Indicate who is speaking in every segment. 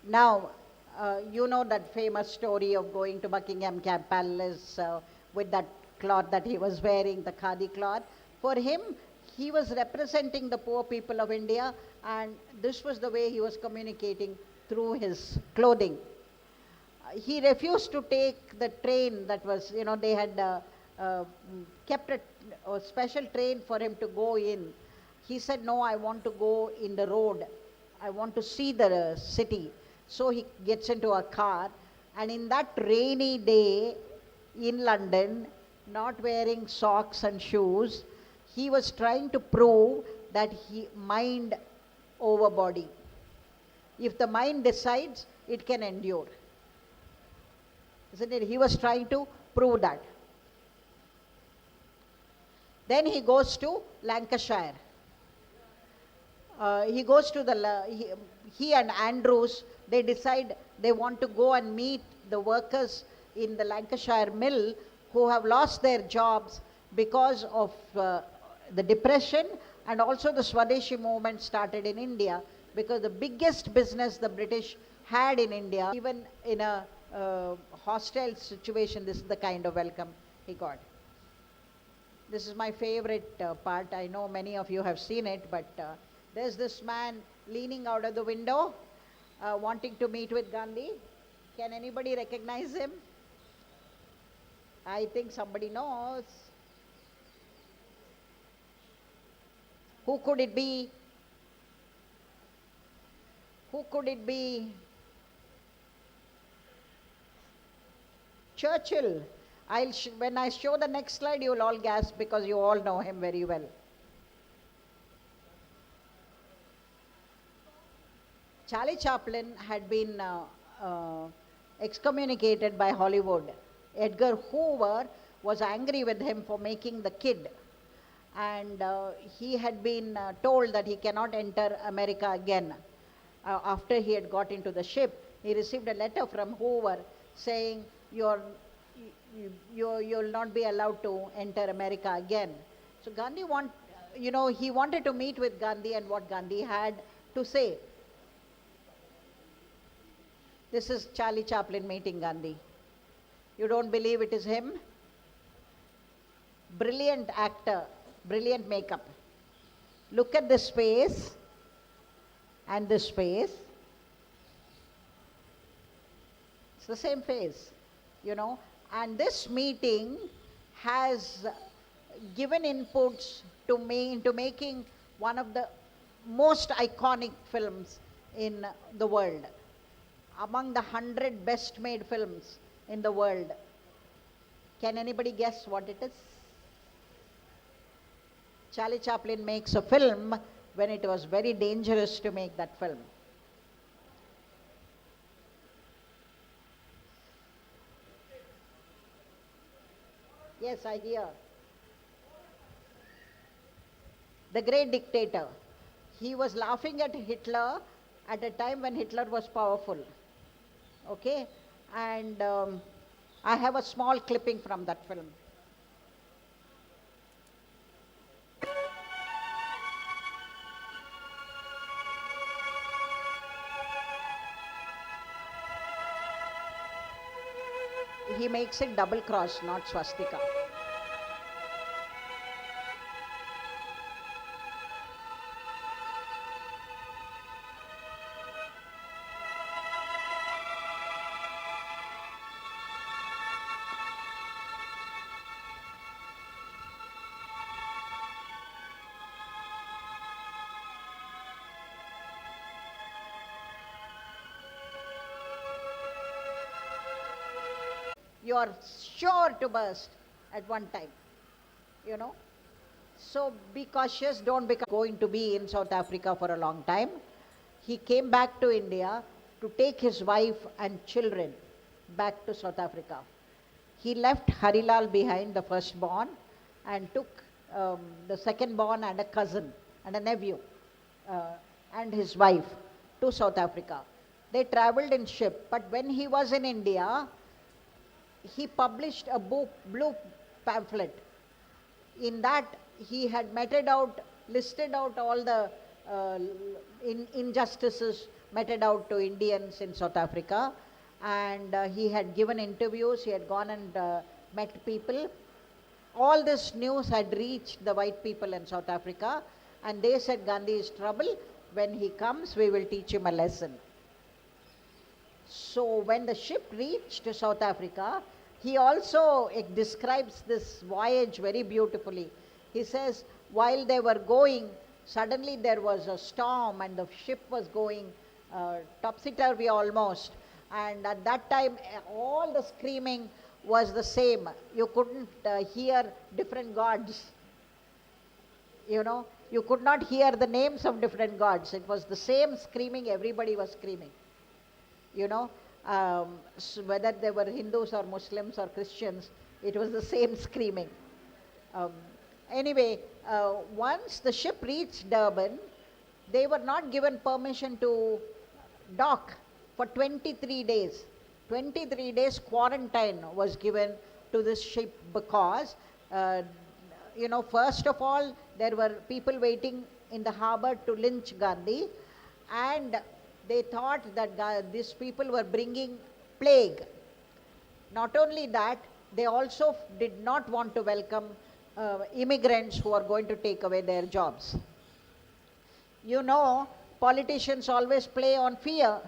Speaker 1: Now, you know that famous story of going to Buckingham Palace with that cloth that he was wearing, the khadi cloth. For him, he was representing the poor people of India, and this was the way he was communicating through his clothing. He refused to take the train that was, they had uh, kept a special train for him to go in. He said, no, I want to go in the road. I want to see the city. So he gets into a car, and in that rainy day in London, not wearing socks and shoes, he was trying to prove that he mind over body. If the mind decides, it can endure. Isn't it? He was trying to prove that. Then he goes to Lancashire. He goes to he and Andrews, they decide they want to go and meet the workers in the Lancashire mill who have lost their jobs because of the depression, and also the Swadeshi movement started in India, because the biggest business the British had in India, even in a hostile situation, this is the kind of welcome he got. This is my favorite part. I know many of you have seen it, but there's this man leaning out of the window, wanting to meet with Gandhi. Can anybody recognize him? I think somebody knows. Who could it be? Who could it be? Churchill. When I show the next slide, you will all gasp because you all know him very well. Charlie Chaplin had been excommunicated by Hollywood. Edgar Hoover was angry with him for making The Kid, and he had been told that he cannot enter America again. After he had got into the ship, he received a letter from Hoover saying, you'll not be allowed to enter America again. So Gandhi he wanted to meet with Gandhi and what Gandhi had to say. This is Charlie Chaplin meeting Gandhi. You don't believe it is him? Brilliant actor, brilliant makeup. Look at this face and this face. It's the same face, And this meeting has given inputs to me into making one of the most iconic films in the world. Among the 100 best made films in the world. Can anybody guess what it is? Charlie Chaplin makes a film when it was very dangerous to make that film. Yes, I hear. The Great Dictator. He was laughing at Hitler at a time when Hitler was powerful. Okay? And I have a small clipping from that film. He makes it double cross, not swastika. You are sure to burst at one time, So be cautious, don't become going to be in South Africa for a long time. He came back to India to take his wife and children back to South Africa. He left Harilal behind, the firstborn, and took the second-born and a cousin and a nephew and his wife to South Africa. They traveled in ship, but when he was in India, he published a book, blue pamphlet. In that, he had listed out all the injustices meted out to Indians in South Africa, and he had given interviews, he had gone and met people. All this news had reached the white people in South Africa, and they said Gandhi is trouble. When he comes, we will teach him a lesson. So when the ship reached South Africa, he also describes this voyage very beautifully. He says, while they were going, suddenly there was a storm and the ship was going topsy-turvy almost. And at that time, all the screaming was the same. You couldn't hear different gods. You could not hear the names of different gods. It was the same screaming, everybody was screaming. So whether they were Hindus or Muslims or Christians, it was the same screaming. Um, anyway, once the ship reached Durban, they were not given permission to dock for 23 days. 23 days quarantine was given to this ship because, first of all, there were people waiting in the harbor to lynch Gandhi, and they thought that these people were bringing plague. Not only that, they also did not want to welcome immigrants who are going to take away their jobs. Politicians always play on fear.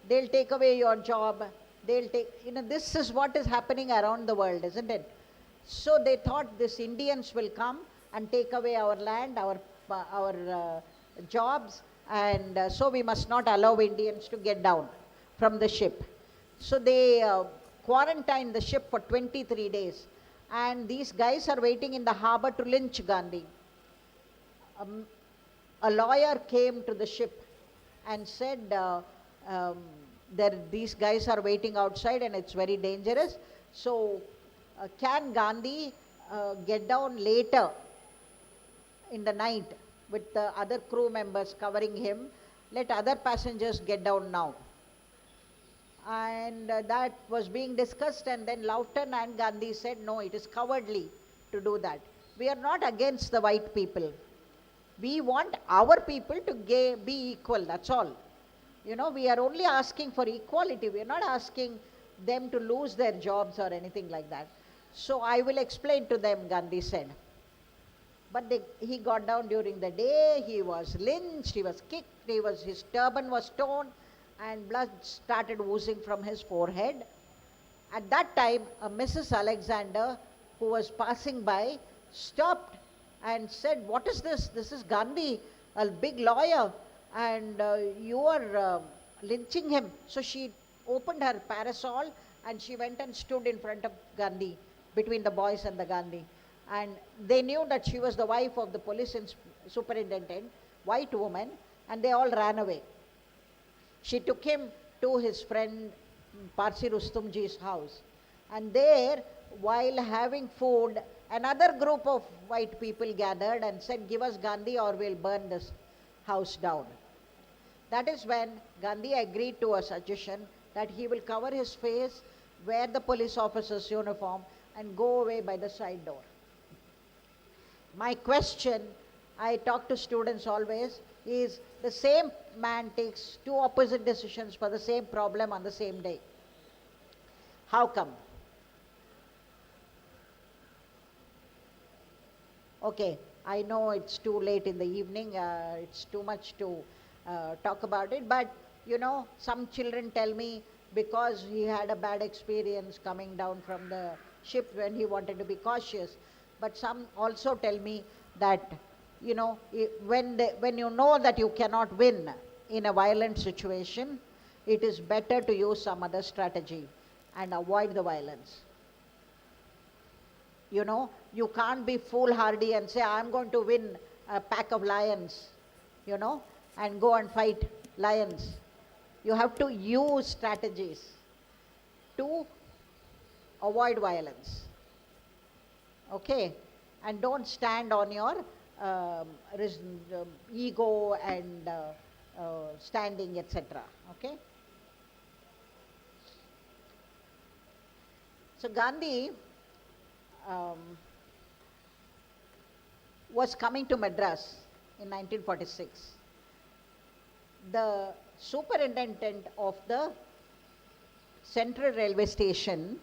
Speaker 1: They'll take away your job. This is what is happening around the world, isn't it? So they thought these Indians will come and take away our land, our jobs, and so we must not allow Indians to get down from the ship. So they quarantined the ship for 23 days. And these guys are waiting in the harbor to lynch Gandhi. A lawyer came to the ship and said, these guys are waiting outside and it's very dangerous. So can Gandhi get down later in the night with the other crew members covering him? Let other passengers get down now. And that was being discussed, and then Loughton and Gandhi said, no, it is cowardly to do that. We are not against the white people. We want our people to be equal, that's all. We are only asking for equality. We are not asking them to lose their jobs or anything like that. So I will explain to them, Gandhi said. But he got down during the day, he was lynched, he was kicked, his turban was torn, and blood started oozing from his forehead. At that time, Mrs. Alexander, who was passing by, stopped and said, what is this? This is Gandhi, a big lawyer, and you are lynching him. So she opened her parasol and she went and stood in front of Gandhi, between the boys and the Gandhi. And they knew that she was the wife of the police superintendent, white woman, and they all ran away. She took him to his friend Parsi Rustumji's house. And there, while having food, another group of white people gathered and said, give us Gandhi or we'll burn this house down. That is when Gandhi agreed to a suggestion that he will cover his face, wear the police officer's uniform, and go away by the side door. My question, I talk to students always, is the same man takes two opposite decisions for the same problem on the same day. How come? Okay, I know it's too late in the evening, it's too much to talk about it, but some children tell me because he had a bad experience coming down from the ship when he wanted to be cautious. But some also tell me that, when you know that you cannot win in a violent situation, it is better to use some other strategy and avoid the violence. You can't be foolhardy and say, I'm going to win a pack of lions, and go and fight lions. You have to use strategies to avoid violence. Okay? And don't stand on your ego and standing, etc. Okay? So Gandhi was coming to Madras in 1946. the superintendent of the Central Railway Station,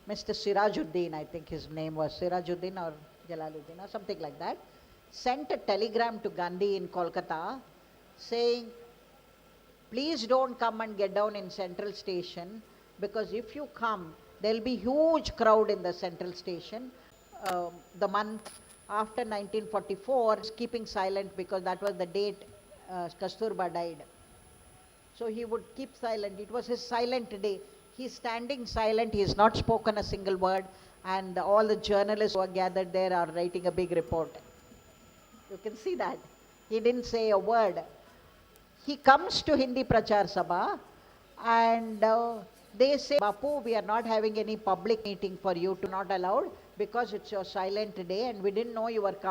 Speaker 1: Mr. Sirajuddin, I think his name was Sirajuddin or Jalaluddin or something like that, sent a telegram to Gandhi in Kolkata saying, please don't come and get down in Central Station, because if you come, there will be huge crowd in the Central Station. The month after 1944, is keeping silent because that was the date Kasturba died. So he would keep silent. It was his silent day. He's standing silent. He has not spoken a single word. And all the journalists who are gathered there are writing a big report. You can see that. He didn't say a word. He comes to Hindi Prachar Sabha and they say, Bapu, we are not having any public meeting for you, to not allowed, because it's your silent day and we didn't know you were coming.